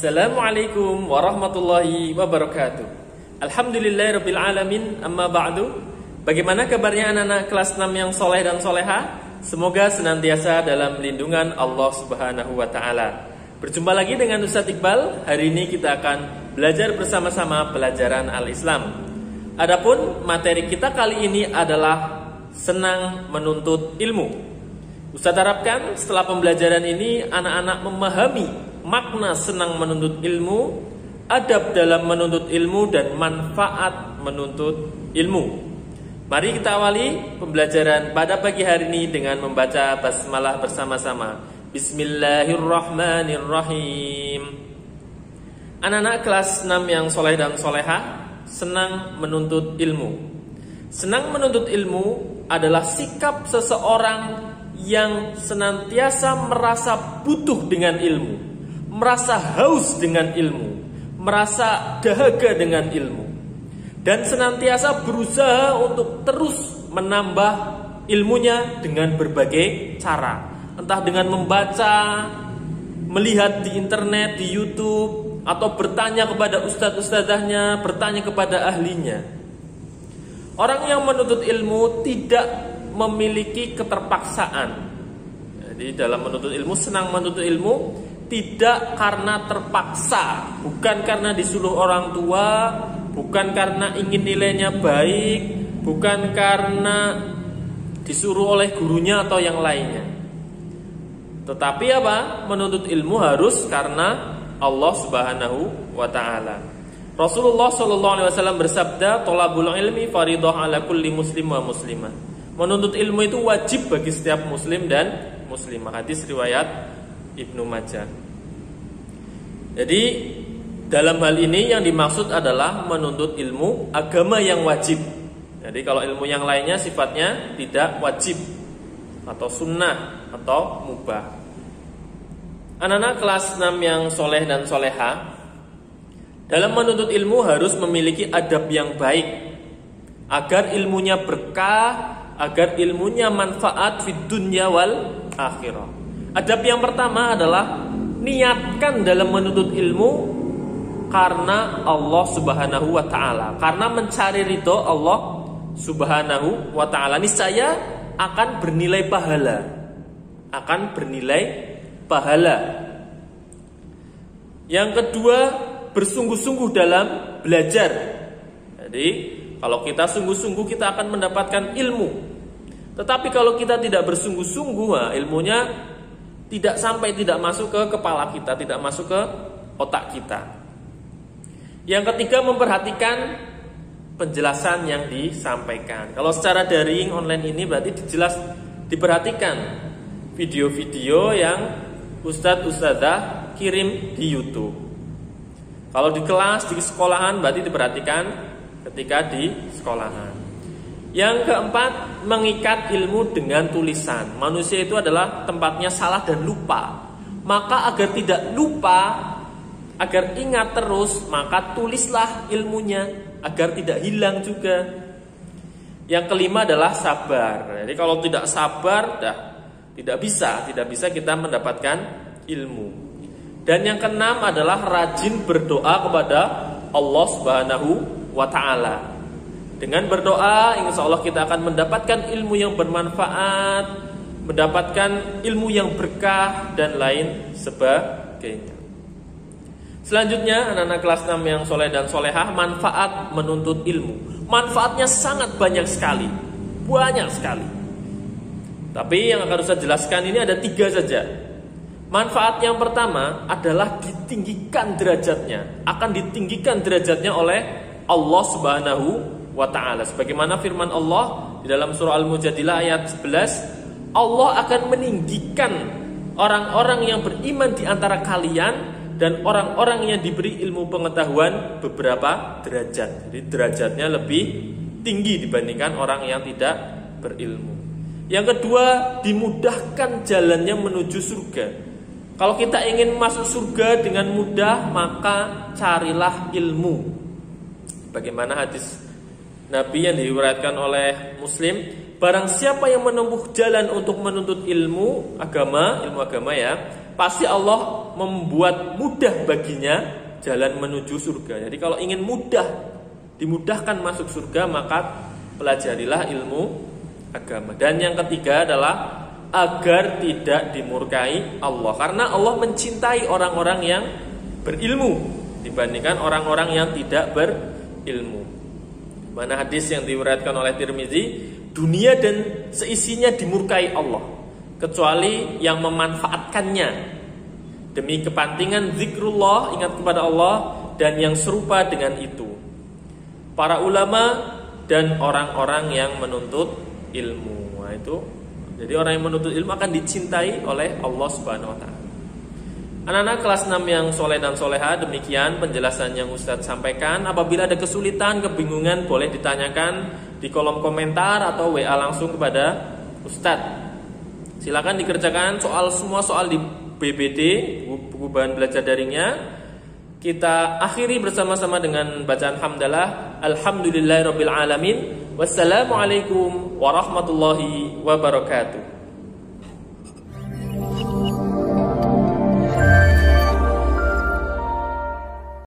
Assalamualaikum warahmatullahi wabarakatuh. Alhamdulillahirabbil alamin, amma ba'du. Bagaimana kabarnya anak-anak kelas 6 yang soleh dan soleha? Semoga senantiasa dalam lindungan Allah Subhanahu wa taala. Berjumpa lagi dengan Ustadz Iqbal. Hari ini kita akan belajar bersama-sama pelajaran Al-Islam. Adapun materi kita kali ini adalah senang menuntut ilmu. Ustadz harapkan setelah pembelajaran ini anak-anak memahami makna senang menuntut ilmu, adab dalam menuntut ilmu, dan manfaat menuntut ilmu. Mari kita awali pembelajaran pada pagi hari ini dengan membaca basmalah bersama-sama. Bismillahirrahmanirrahim. Anak-anak kelas 6 yang soleh dan soleha, senang menuntut ilmu. Senang menuntut ilmu adalah sikap seseorang yang senantiasa merasa butuh dengan ilmu, merasa haus dengan ilmu, merasa dahaga dengan ilmu, dan senantiasa berusaha untuk terus menambah ilmunya dengan berbagai cara, entah dengan membaca, melihat di internet, di YouTube, atau bertanya kepada ustadz-ustadzahnya, bertanya kepada ahlinya. Orang yang menuntut ilmu tidak memiliki keterpaksaan. Jadi dalam menuntut ilmu, senang menuntut ilmu tidak karena terpaksa, bukan karena disuruh orang tua, bukan karena ingin nilainya baik, bukan karena disuruh oleh gurunya atau yang lainnya. Tetapi apa? Menuntut ilmu harus karena Allah Subhanahu wa taala. Rasulullah sallallahu alaihi wasallam bersabda, "Thalabul ilmi fardhun 'ala kulli muslim wa muslimah." Menuntut ilmu itu wajib bagi setiap muslim dan muslimah. Hadis riwayat Ibnu Majah. Jadi dalam hal ini yang dimaksud adalah menuntut ilmu agama yang wajib. Jadi kalau ilmu yang lainnya sifatnya tidak wajib atau sunnah atau mubah. Anak-anak kelas 6 yang soleh dan soleha, dalam menuntut ilmu harus memiliki adab yang baik agar ilmunya berkah, agar ilmunya manfaat fid dunya wal akhirah. Adab yang pertama adalah niatkan dalam menuntut ilmu karena Allah Subhanahu wa taala, karena mencari ridho Allah Subhanahu wa taala. Niscaya akan bernilai pahala. Akan bernilai pahala. Yang kedua, bersungguh-sungguh dalam belajar. Jadi, kalau kita sungguh-sungguh kita akan mendapatkan ilmu. Tetapi kalau kita tidak bersungguh-sungguh, ilmunya tidak sampai, tidak masuk ke kepala kita, tidak masuk ke otak kita. Yang ketiga, memperhatikan penjelasan yang disampaikan. Kalau secara daring online ini berarti diperhatikan video-video yang ustadz-ustadzah kirim di YouTube. Kalau di kelas, di sekolahan berarti diperhatikan ketika di sekolahan. Yang keempat, mengikat ilmu dengan tulisan. Manusia itu adalah tempatnya salah dan lupa. Maka agar tidak lupa, agar ingat terus, maka tulislah ilmunya agar tidak hilang juga. Yang kelima adalah sabar. Jadi kalau tidak sabar, tidak bisa kita mendapatkan ilmu. Dan yang keenam adalah rajin berdoa kepada Allah Subhanahu wa taala. Dengan berdoa, insya Allah kita akan mendapatkan ilmu yang bermanfaat, mendapatkan ilmu yang berkah, dan lain sebagainya. Selanjutnya, anak-anak kelas 6 yang soleh dan solehah, manfaat menuntut ilmu. Manfaatnya sangat banyak sekali. Banyak sekali. Tapi yang akan saya jelaskan ini ada 3 saja. Manfaat yang pertama adalah ditinggikan derajatnya. Akan ditinggikan derajatnya oleh Allah Subhanahu wa ta'ala. Sebagaimana firman Allah di dalam surah Al-Mujadilah ayat 11, Allah akan meninggikan orang-orang yang beriman di antara kalian dan orang-orang yang diberi ilmu pengetahuan beberapa derajat. Jadi derajatnya lebih tinggi dibandingkan orang yang tidak berilmu. Yang kedua, dimudahkan jalannya menuju surga. Kalau kita ingin masuk surga dengan mudah, maka carilah ilmu. Bagaimana hadis Nabi yang diriwayatkan oleh Muslim, barang siapa yang menempuh jalan untuk menuntut ilmu agama ya, pasti Allah membuat mudah baginya jalan menuju surga. Jadi kalau ingin dimudahkan masuk surga, maka pelajarilah ilmu agama. Dan yang ketiga adalah agar tidak dimurkai Allah, karena Allah mencintai orang-orang yang berilmu dibandingkan orang-orang yang tidak berilmu. Mana hadis yang diriwayatkan oleh Tirmizi, dunia dan seisinya dimurkai Allah kecuali yang memanfaatkannya demi kepentingan zikrullah, ingat kepada Allah, dan yang serupa dengan itu, para ulama dan orang-orang yang menuntut ilmu. Nah, itu jadi orang yang menuntut ilmu akan dicintai oleh Allah Subhanahu wa taala. Anak-anak kelas 6 yang soleh dan soleha, demikian penjelasan yang Ustadz sampaikan. Apabila ada kesulitan, kebingungan, boleh ditanyakan di kolom komentar atau WA langsung kepada Ustadz. Silakan dikerjakan semua soal di BBD, buku bahan belajar daringnya. Kita akhiri bersama-sama dengan bacaan hamdalah. Alhamdulillahirabbil alamin. Wassalamualaikum warahmatullahi wabarakatuh.